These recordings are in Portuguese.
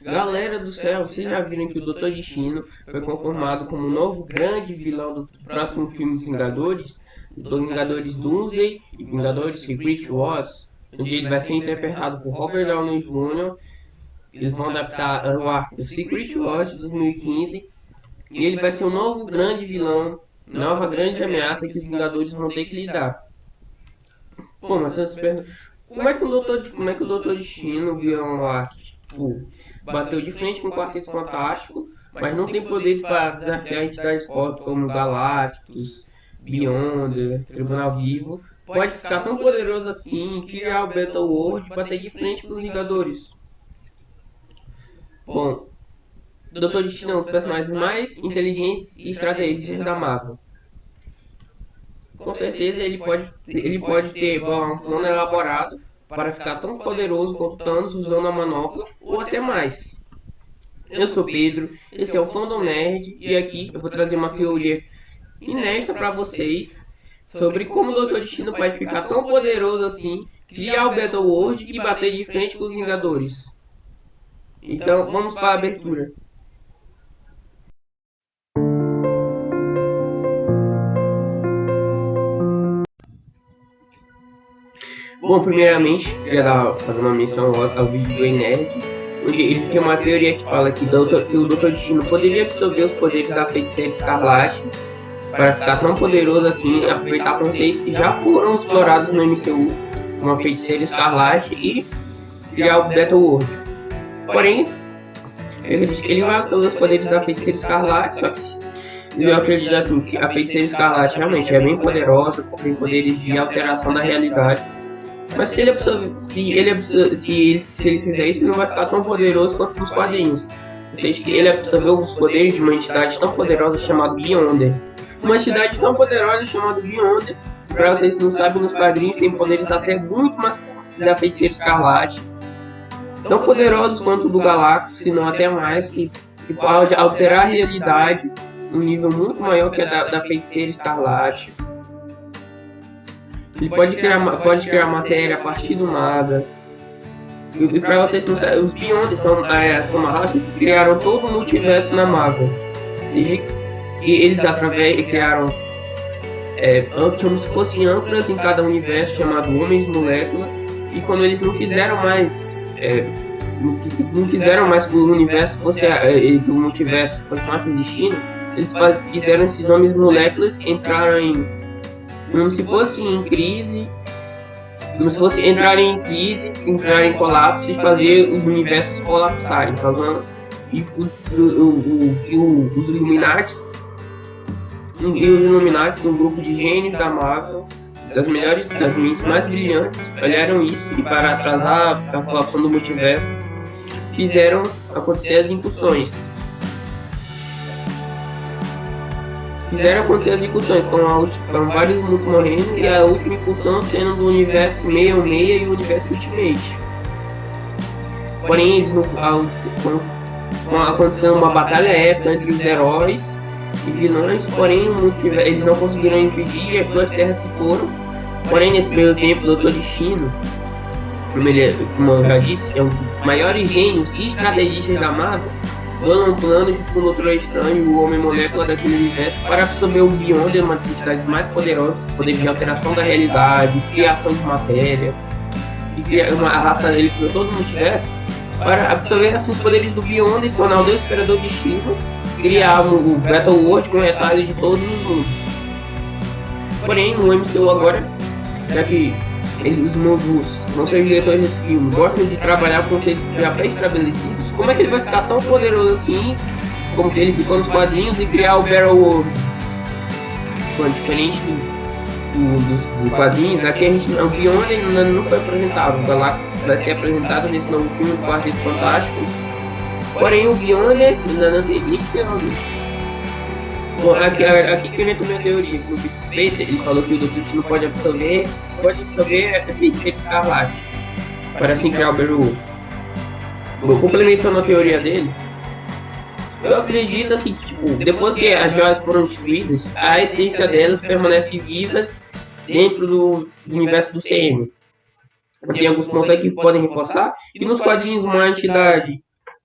Galera do céu, vocês já viram que o Doutor Destino foi conformado como o novo grande vilão do próximo filme dos Vingadores, do Vingadores Doomsday e Vingadores Secret Wars, onde ele vai ser interpretado por Robert Downey Jr. Eles vão adaptar o arco do Secret Wars de 2015 e ele vai ser o novo grande vilão, nova grande ameaça que os Vingadores vão ter que lidar. Pô, mas eu te pergunto, como é que o Doutor Destino, o vilão lá, que, tipo, bateu de frente com o Quarteto Fantástico, mas não tem poderes para desafiar entidades pop como Galactus, Beyonder, Tribunal Vivo, pode ficar tão poderoso assim, criar o Battle World e bater de frente com os Vingadores? Bom, o Doutor Destino é um dos personagens mais inteligentes e estratégicos da Marvel. Com certeza ele pode ter um plano elaborado para ficar tão poderoso quanto Thanos usando a manopla, ou até mais. Eu sou Pedro, esse é o Fandom Nerd, e aqui eu vou trazer uma teoria inédita para vocês sobre como o Doutor Destino pode ficar tão poderoso assim, criar o Battle World e bater de frente com os Vingadores. Então vamos para a abertura. Bom, primeiramente, queria fazer uma menção ao vídeo do Nerd, onde ele tem uma teoria que fala que o Doutor Destino poderia absorver os poderes da Feiticeira Escarlate para ficar tão poderoso assim, aproveitar conceitos que já foram explorados no MCU, como a Feiticeira Escarlate, e criar o Battle World. Porém, ele vai absorver os poderes da Feiticeira Escarlate, só que eu acredito assim, que a Feiticeira Escarlate realmente é bem poderosa, tem poderes de alteração da realidade. Mas se ele fizer isso, ele não vai ficar tão poderoso quanto nos quadrinhos. Ou seja, que ele absorveu os poderes de uma entidade tão poderosa chamada Beyonder. Uma entidade tão poderosa chamada Beyonder, para vocês que não sabem, nos quadrinhos tem poderes até muito mais fortes da Feiticeira Escarlate. Tão poderosos quanto o do Galactus, se não até mais, que pode alterar a realidade num nível muito maior que a da Feiticeira Escarlate. Ele pode criar matéria a partir do nada. E para vocês não sabem, os Beyonders são uma raça que criaram todo o multiverso na Marvel. E eles criaram como se fossem âncoras em cada universo chamado Homens Molécula. E quando eles não quiseram mais que o universo fosse o multiverso continuasse existindo, eles fizeram esses Homens Moléculas entrarem como se fosse em crise, entrarem em colapso e fazer os universos colapsarem, causando os Illuminati, um grupo de gênios da Marvel, das mentes mais brilhantes, olharam isso e para atrasar a colapsão do multiverso, fizeram acontecer as incursões. Com vários mundos morrendo e a última incursão sendo do universo 616 e o universo Ultimate. Porém, aconteceu uma batalha épica entre os heróis e vilões, porém eles não conseguiram impedir e as duas terras se foram. Porém, nesse meio tempo, o Doutor Destino, como eu já disse, é um dos maiores gênios e estrategistas da Marvel, bolam um plano junto com o Doutor Estranho e o Homem Molécula daquele universo para absorver o Beyonder, uma das entidades mais poderosas, poder de alteração da realidade, criação de matéria, e criar uma raça dele por todo o multiverso, para absorver assim os poderes do Beyonder, se tornar o Deus Imperador Destino, criar o Battle World com retalhos de todos os mundos. Porém, no MCU agora, já que os novos, não sei, os diretores desse filme gostam de trabalhar com conceitos já pré-estabelecidos, como é que ele vai ficar tão poderoso assim, como que ele ficou nos quadrinhos, e criar o Battle World? Bom, diferente dos quadrinhos, aqui o Beyonder ainda não foi apresentado. O Galactus vai ser apresentado nesse novo filme do Quarteto Fantástico. Porém, o Beyonder ainda não tem nem seu nome. Bom, aqui que eu entro minha teoria. No Peter, ele falou que o Doutor Destino pode absorver a Feiticeira Escarlate para assim criar o Battle World. Bom, complementando a teoria dele, eu acredito assim que, tipo, depois que as joias foram destruídas, a essência delas permanece vivas dentro do universo do CM. Tem alguns pontos aqui que podem reforçar que nos quadrinhos uma entidade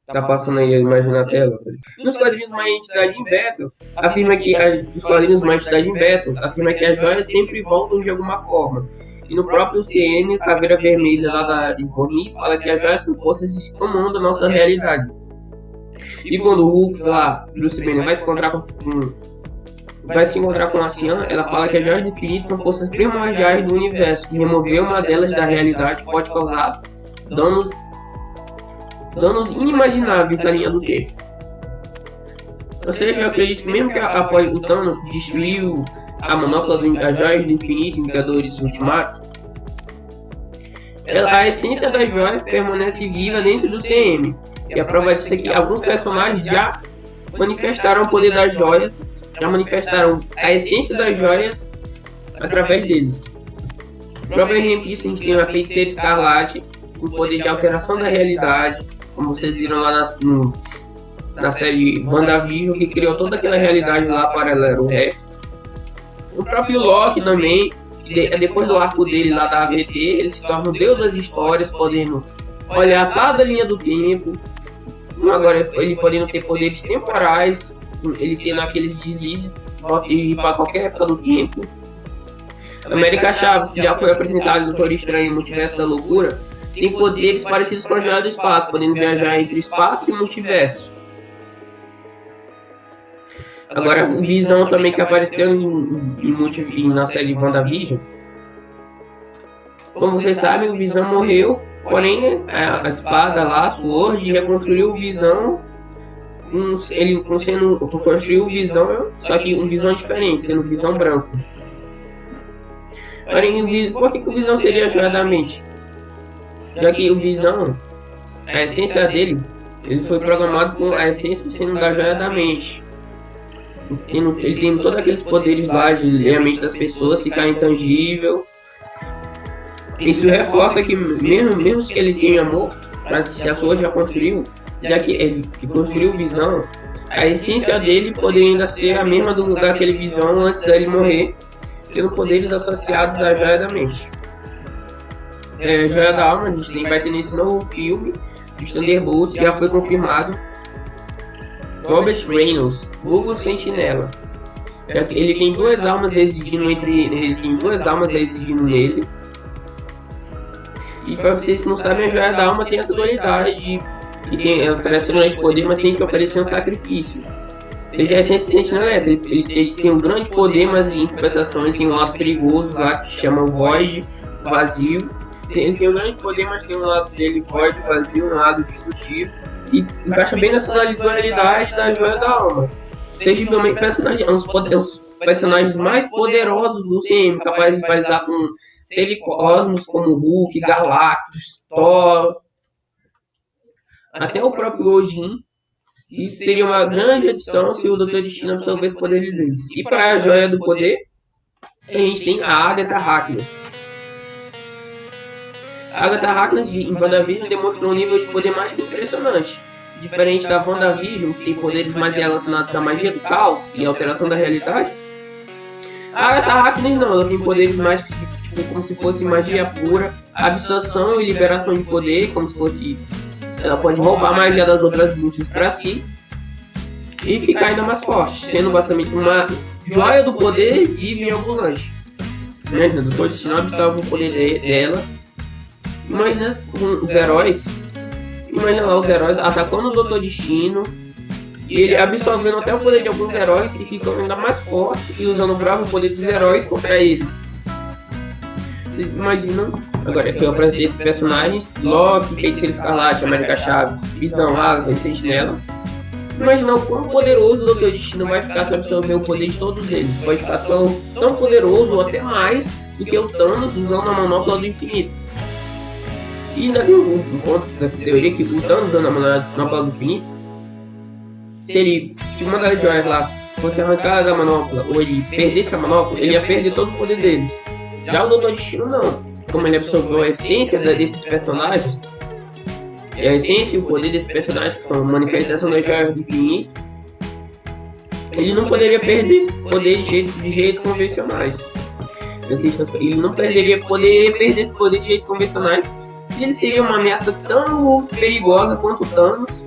Tá passando aí a imagem na tela. Nos quadrinhos uma entidade em Bethel afirma que os quadrinhos uma entidade em Bethel afirma que as joias sempre voltam de alguma forma. E no próprio CN, Caveira Vermelha lá da Informe fala que as joias são forças que comandam a nossa realidade. E quando o Hulk lá, Bruce Banner, vai se encontrar com a Cian, ela fala que as joias do infinito são forças primordiais do universo, que remover uma delas da realidade pode causar danos inimagináveis à linha do tempo. Ou seja, eu acredito que mesmo que após o Thanos destruiu a manopla das joias do infinito em Vingadores Ultimato, a essência das joias permanece viva dentro do CM. E a prova disso é que alguns personagens já manifestaram o poder das joias, já manifestaram a essência das joias através deles. Prova exemplo disso, a gente tem a Feiticeira Escarlate, o poder de alteração da realidade, como vocês viram lá na série WandaVision, que criou toda aquela realidade lá paralela ao Rex. O próprio Loki também, depois do arco dele lá da AVT, ele se torna o deus das histórias, podendo olhar cada linha do tempo. Agora ele podendo ter poderes temporais, ele tendo aqueles deslizes e ir para qualquer época do tempo. América Chaves, que já foi apresentado no Doutor Estranho e Multiverso da Loucura, tem poderes parecidos com a Joia do Espaço, podendo viajar entre o espaço e o multiverso. Agora, o Visão também, que apareceu na série WandaVision. Como vocês sabem, o Visão morreu, porém a espada lá, Sword, reconstruiu o Visão. Ele construiu o Visão, só que um Visão diferente, sendo o Visão branco. Porém, por que o Visão seria a joia da mente? Já que o Visão, a essência dele, ele foi programado com a essência sendo da joia da mente. Ele tem todos aqueles poderes lá de ler a mente das pessoas, ficar intangível. Isso reforça que mesmo que ele tenha morto, mas se a sua já construiu, já que ele construiu Visão, a essência dele poderia ainda ser a mesma daquele Visão antes dele morrer, tendo poderes associados à joia da mente. Joia da Alma, a gente vai ter nesse novo filme dos Thunderbolts, já foi confirmado. Robert Reynolds, vulgo Sentinela. Ele tem duas almas residindo nele. E para vocês que não sabem, a Joia da Alma tem essa dualidade, que oferece um grande poder, mas tem que oferecer um sacrifício. Ele é essência Sentinela é essa, ele tem um grande poder, mas em compensação ele tem um lado perigoso lá que chama Void, vazio. Ele tem um grande poder, mas tem um lado dele Void, vazio, um lado destrutivo. E encaixa bem nessa dualidade da Joia da Alma. Seja também os personagens mais poderosos do CM, capazes de rivalizar com seres cosmos como Hulk, Galactus, Thor, até o próprio Odin. Isso seria uma grande adição se o Doutor Destino absorvesse os poderes deles. E para a Joia do Poder, a gente tem a Agatha Harkness. A Agatha Harkness em WandaVision demonstrou um nível de poder mais que impressionante. Diferente da WandaVision, que tem poderes mais relacionados à magia do caos e alteração da realidade, a Agatha Harkness não, ela tem poderes mais tipo, como se fosse magia pura, absorção e liberação de poder, como se fosse... Ela pode roubar a magia das outras bruxas para si e ficar ainda mais forte, sendo basicamente uma joia do poder vive em ambulante. O Doutor Destino absorve o poder dela. Imagina os heróis atacando o Doutor Destino e ele absorvendo até o poder de alguns heróis e ficando ainda mais forte e usando o bravo poder dos heróis contra eles. Vocês imaginam? Agora aqui eu apresentei esses personagens: Loki, Feiticeiro Escarlate, América Chaves, Visão, Agatha e Sentinela. Imagina o quão poderoso o Doutor Destino vai ficar se absorver o poder de todos eles. Pode ficar tão poderoso ou até mais do que o Thanos usando a manopla do infinito. E ainda tem um ponto dessa teoria que o Thanos usando a manopla do infinito, se uma das joias lá fosse arrancada da manopla ou ele perdesse a manopla, ele ia perder todo o poder dele. Já o Doutor Destino não. Como ele absorveu a essência desses personagens, a essência e o poder desses personagens, que são a manifestação das joias do infinito, ele não poderia perder esse poder de jeito convencionais. Ele não poderia perder esse poder de jeito convencionais. E ele seria uma ameaça tão perigosa quanto o Thanos,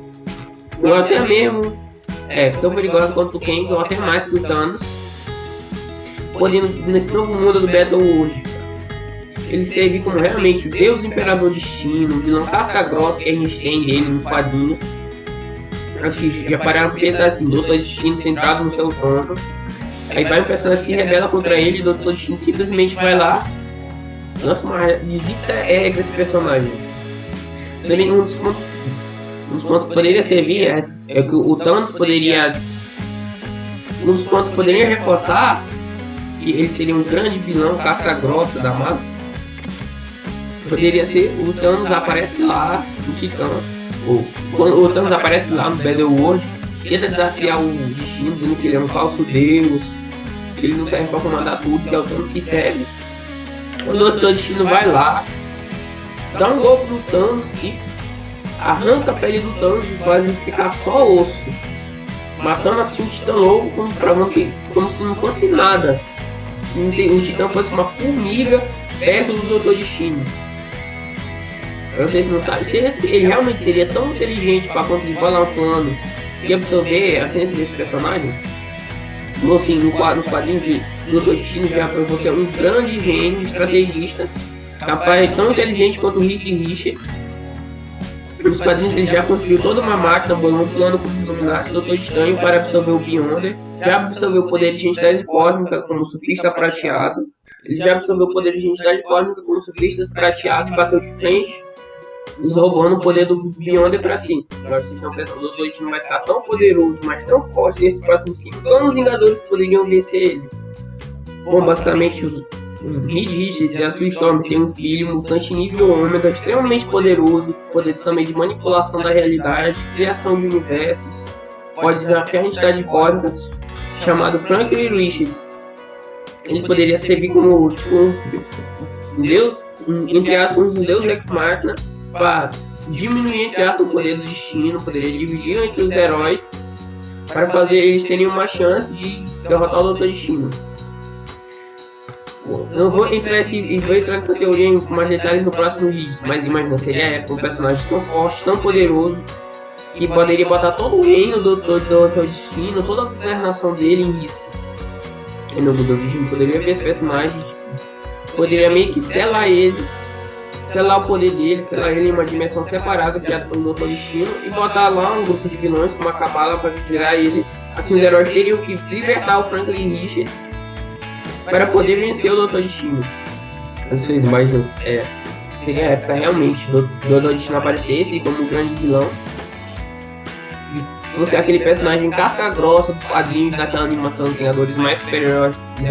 ou até mesmo tão perigosa quanto o Kang, ou até mais que o Thanos, podendo nesse novo mundo do Battle World ele servir como realmente o Deus Imperador Destino, o vilão casca grossa que a gente tem dele nos quadrinhos. Acho que já pararam pra pensar assim, Doutor Destino centrado no seu trono. Aí vai um personagem que se rebela contra ele e o Doutor Destino simplesmente vai lá, lança uma visita regra esse personagem. Também um dos pontos que poderia servir é que o Thanos poderia. Um dos pontos que poderia reforçar que ele seria um grande vilão casca grossa da Marvel. Poderia ser o Thanos aparece lá no Titã. Ou quando o Thanos aparece lá no Battle World, tenta desafiar o Destino, dizendo que ele é um falso deus, que ele não serve para comandar tudo, que é o Thanos que serve. Quando o Doutor Destino vai lá, dá um golpe no Thanos e arranca a pele do Thanos e faz ele ficar só osso, matando assim o Titã Lobo como se não fosse nada. Como se o Titã fosse uma formiga perto do Doutor Destino. Vocês não sabem, ele realmente seria tão inteligente para conseguir falar um plano e absorver a ciência desses personagens? Assim, nos quadrinhos de Doutor Destino já provou ser um grande gênio, estrategista, capaz tão inteligente quanto o Reed Richards. Nos quadrinhos ele já construiu toda uma máquina, bolou um plano como dominasse o Doutor Estranho para absorver o Beyonder, já absorveu o poder de identidade cósmica como o Surfista Prateado, ele já absorveu o poder de identidade cósmica como o Surfista Prateado e bateu de frente, nos roubando o poder do Beyonder para si. Agora vocês estão pensando, o Doutor Destino vai ficar tão poderoso, mas tão forte nesses próximos 5 anos, os Vingadores poderiam vencer ele. Bom, basicamente o Reed Richards e a Sue Storm têm um filho mutante nível ômega extremamente poderoso, poderes também de manipulação da realidade, criação de universos, pode desafiar a entidade cósmica chamado Franklin Richards. Ele poderia servir como um deus, entre aspas, um deus ex machina, para diminuir entre aspas o poder do destino, poderia dividir entre os heróis para fazer eles terem uma chance de derrotar o Doutor Destino. Eu vou entrar nessa teoria com mais detalhes no próximo vídeo, mas imagina, seria um personagem tão forte, tão poderoso, que poderia botar todo o reino do Doutor Destino, toda a governação dele em risco. E no Doutor Destino poderia ver esse personagem, poderia meio que selar o poder dele, selar ele em uma dimensão separada, criada pelo Doutor Destino, e botar lá um grupo de vilões com uma cabala para tirar ele. Assim os heróis teriam que libertar o Franklin Richards para poder vencer o Doutor Destino. Vocês imaginam, seria a época realmente do Doutor Destino aparecesse como um grande vilão. E você é aquele personagem casca grossa dos quadrinhos daquela animação dos Vingadores mais superiores, dos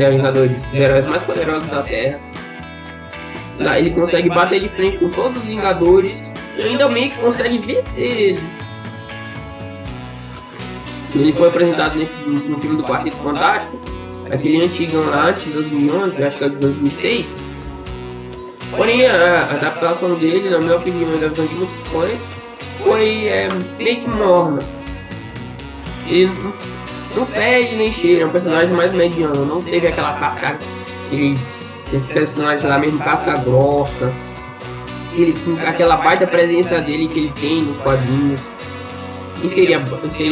heróis mais poderosos da Terra. Ele consegue bater de frente com todos os Vingadores e ainda meio que consegue vencer ele. Ele foi apresentado no filme do Quarteto Fantástico, aquele antigo lá, antes de 2011, acho que é de 2006. Porém, a adaptação dele, na minha opinião, e da visão de muitos fãs, foi meio que morna. Ele não pede nem cheira, é um personagem mais mediano, não teve aquela casca, esse personagem lá mesmo, casca grossa, aquela baita presença dele que ele tem nos quadrinhos. E seria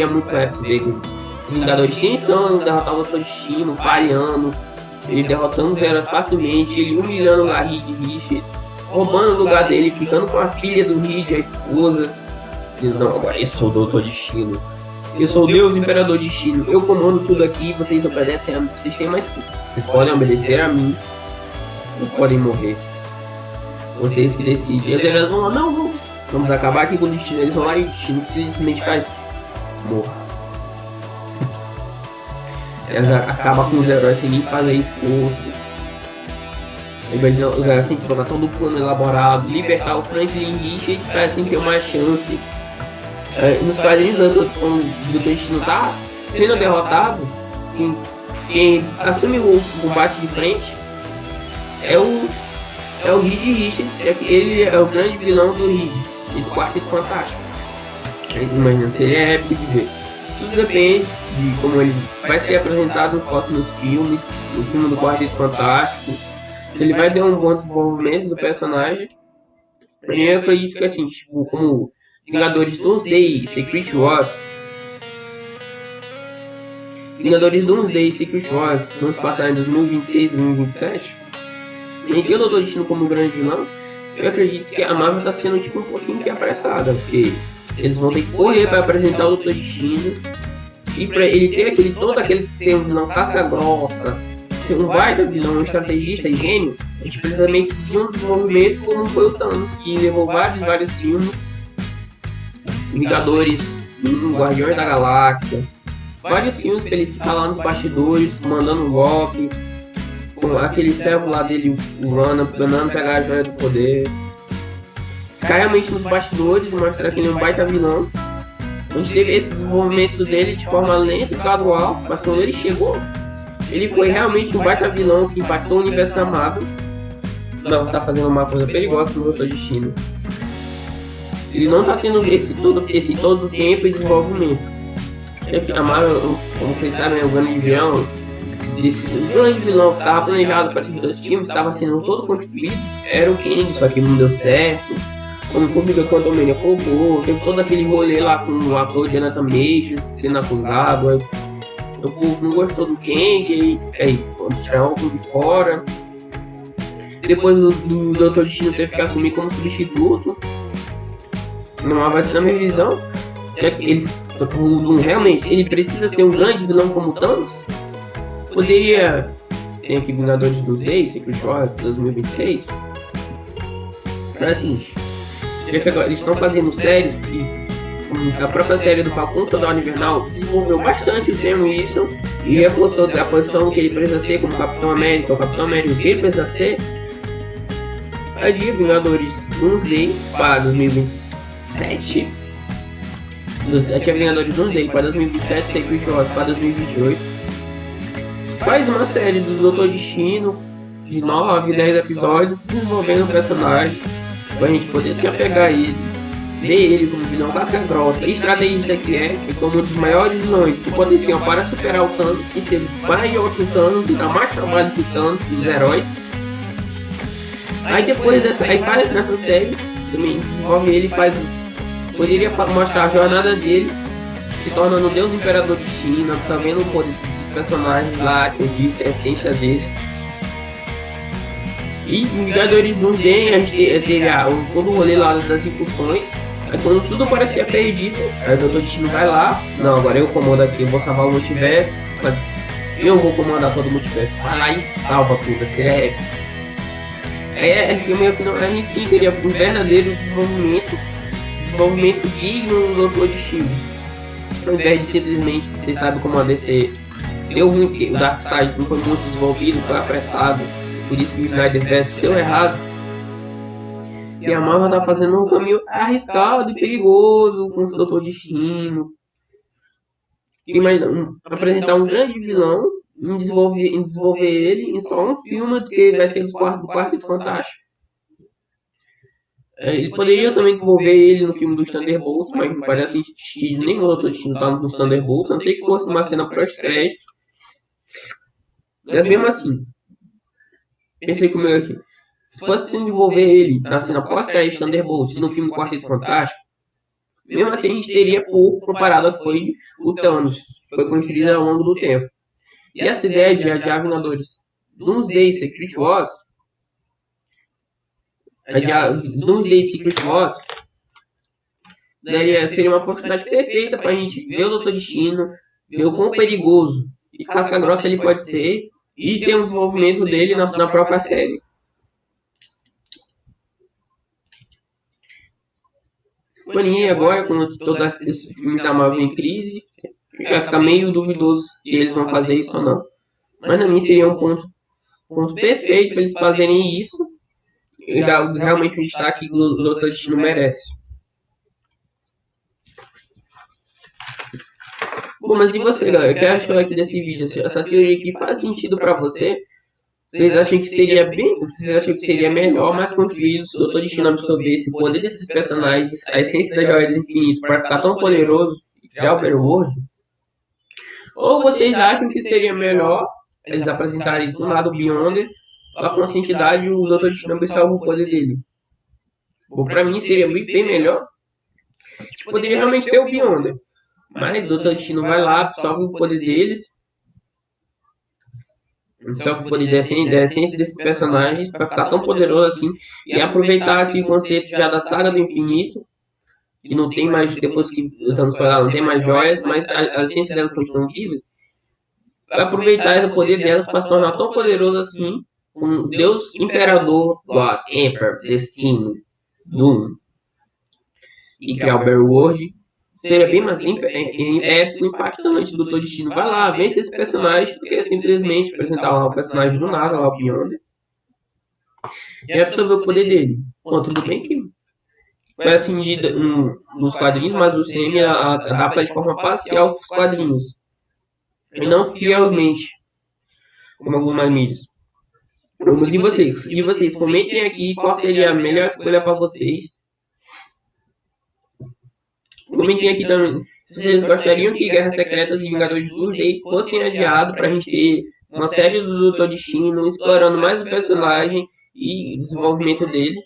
muito épico ver os Vingadores tentando derrotar o Doutor Destino, falhando, ele derrotando os heróis facilmente, ele humilhando o Reed Richards, roubando o lugar dele, ficando com a filha do Reed, a esposa. Diz, não, agora eu sou o Doutor Destino, eu sou o Deus Imperador Destino, eu comando tudo aqui, vocês obedecem a mim, vocês têm mais tudo, vocês podem obedecer a mim ou podem morrer, vocês que decidem. E os heróis vão lá, não, vamos acabar aqui com o Destino, eles vão lá e o Destino simplesmente faz, morra. Ela acaba com os heróis sem nem fazer esforço. Os heróis têm que colocar todo o plano elaborado, libertar o Franklin Richards para assim ter uma chance. Nos quadrinhos, quando o Destino tá sendo derrotado, quem assume o combate de frente é o Reed Richards, ele é o grande vilão do Reed e do Quarteto Fantástico. Imagina, seria épico de ver. Tudo depende de como ele vai ser apresentado nos próximos filmes, no filme do Quarteto Fantástico, se ele vai ter um bom desenvolvimento do personagem. Eu acredito que assim, tipo, como Vingadores Doomsday e Secret Wars, Vingadores Doomsday e Secret Wars vamos passar em 2026 e 2027, e tem o Doutor Destino como grande vilão, eu acredito que a Marvel tá sendo tipo um pouquinho que apressada, porque eles vão ter que correr para apresentar o Doutor Destino, e pra ele ter todo aquele ser um vilão casca grossa, ser um baita vilão, um estrategista e gênio, a gente precisa meio que de um desenvolvimento como foi o Thanos, que levou vários filmes, Vingadores, Guardiões da Galáxia, vários filmes pra ele ficar lá nos bastidores, mandando um golpe, com aquele servo lá dele, o Lana, tentando pegar a joia do poder. Ficar realmente nos bastidores, mostrar que ele é um baita vilão. A gente teve esse desenvolvimento dele de forma lenta e gradual, mas quando ele chegou, ele foi realmente um baita vilão que impactou o universo da Marvel. Não, tá fazendo uma coisa perigosa com o Doutor Destino. Ele não tá tendo esse todo tempo e desenvolvimento. A Marvel, como vocês sabem, é o grande vilão. O grande vilão que estava planejado para esses dois filmes, estava sendo todo construído, era o Kang, só que não deu certo. Como público, quando o Mania flopou, teve todo aquele rolê lá com o ator Jonathan Majors sendo acusado. Aí, o povo não gostou do Kang, aí vamos tirar o de fora. Depois do Doutor Destino teve que assumir como substituto. Não vai ser na minha visão. Ele, realmente, ele precisa ser um grande vilão como Thanos. Poderia. Tem aqui Vingadores dos Days, Secret Wars 2026. Mas assim, eles estão fazendo séries e a própria série do Falcão Soldado Invernal desenvolveu bastante o Sam Wilson e reforçou a posição que ele precisa ser como Capitão América, o Capitão América que ele precisa ser. Adia Vingadores Doomsday para 2027. Adia Vingadores Doomsday para 2027, Secret Wars para 2028. Faz uma série do Doutor Destino de 9, 10 episódios desenvolvendo o personagem pra gente poder se apegar a ele, ver ele como vilão casca grossa e estrategista que é como um dos maiores vilões com potencial para superar o Thanos e ser maior que o Thanos e dar mais trabalho que o Thanos dos heróis. Aí depois nessa série também desenvolve ele, poderia mostrar a jornada dele se tornando Deus Imperador Destino, absorvendo o poder personagens lá, que eu disse, a essência deles. E Vingadores Doomsday, a gente teve todo o rolê lá das incursões. Aí quando tudo parecia perdido, aí o Doutor Destino vai lá. Não, agora eu comando aqui, eu vou salvar o multiverso. Mas eu vou comandar todo o multiverso. Vai lá e salva tudo. Assim, que minha opinião, a gente sim teria um verdadeiro desenvolvimento digno do Doutor Destino. Ao invés de simplesmente, vocês sabem como a DC deu ruim, porque o Darkseid não foi muito desenvolvido, foi apressado, por isso que o Snyderverse deu errado. E a Marvel tá fazendo um caminho arriscado e perigoso com o Doutor Destino. Apresentar um grande vilão e desenvolver ele em só um filme, que vai ser do Quarteto Fantástico. Ele poderia também desenvolver ele no filme dos Thunderbolts, mas não parece sentido nenhum Doutor Destino tá nos Thunderbolts, a não ser que fosse uma cena pós-crédito. Mas mesmo assim, pensei comigo aqui, se fosse desenvolver ele na cena pós-crédito Thunderbolts e no filme Quarteto Fantástico, mesmo assim a gente teria pouco comparado ao que foi o Thanos, que foi construído ao longo do tempo. E essa ideia de adiar Vingadores Doomsday e Secret Wars, seria uma oportunidade perfeita pra gente ver o Doutor Destino, ver o quão perigoso e casca grossa ele pode ser e ter um desenvolvimento dele na própria série. Porém, agora, com todo esse filme da Marvel em crise, vai ficar meio duvidoso se eles vão fazer isso ou não. Mas na minha seria um ponto perfeito para eles fazerem isso e dar realmente um destaque que o Doutor Destino merece. Bom, mas e você, galera? O que achou aqui desse vídeo? Essa teoria aqui faz sentido para você? Vocês acham que seria melhor, mais construído se o Doutor Destino absorvesse o poder desses personagens, a essência da Joia do Infinito, para ficar tão poderoso e criar o Overworld? Ou vocês acham que seria melhor eles apresentarem do lado o Beyonder, lá com a entidade o Doutor Destino absorve o poder dele? Bom, pra mim seria bem melhor. A gente poderia realmente ter o Beyonder, mas o Doutor Destino vai lá, absorve o poder deles Só que o poder da essência desses personagens para ficar tão poderoso assim e aproveitar esse conceito já da saga do infinito, que não tem mais, depois que o Thanos foi lá, não tem mais joias, mas a essência delas continuam vivas. Aproveitar o poder delas para se tornar tão poderoso assim, um Deus Imperador, God, Emperor, Destino, Doom, e criar o Barry World. Seria bem mais épico, impactante do Todo Destino. Vai lá, vence esse personagem, porque simplesmente apresentar lá o personagem do nada, lá o Beyonder, e absorver o poder dele. Bom, tudo bem que foi assim nos quadrinhos, mas o CM adapta de forma parcial os quadrinhos. E não fielmente, como algumas mídias. Vamos e vocês comentem aqui qual seria a melhor escolha para vocês. Comentem aqui também se vocês gostariam que Guerras Secretas e Vingadores do Day fossem adiados para a gente ter uma série do Doutor Destino explorando mais o personagem e o desenvolvimento dele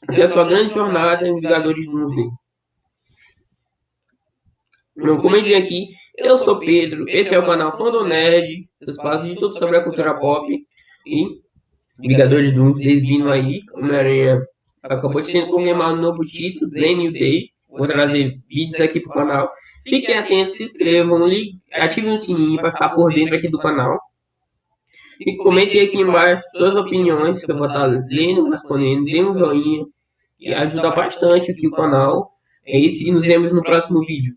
até a sua grande jornada em Vingadores do Day. Então, comentem aqui. Eu sou Pedro, esse é o canal Fandom Nerd, espaço de tudo sobre a cultura pop e Vingadores do Day vindo aí. Homem-Aranha acabou de ser confirmado um novo título, Brand New Day. Vou trazer vídeos aqui pro canal. Fiquem atentos, se inscrevam, ativem o sininho para ficar por dentro aqui do canal. E comentem aqui embaixo suas opiniões, que eu vou estar lendo, respondendo. Dê um joinha, que ajuda bastante aqui o canal. É isso, e nos vemos no próximo vídeo.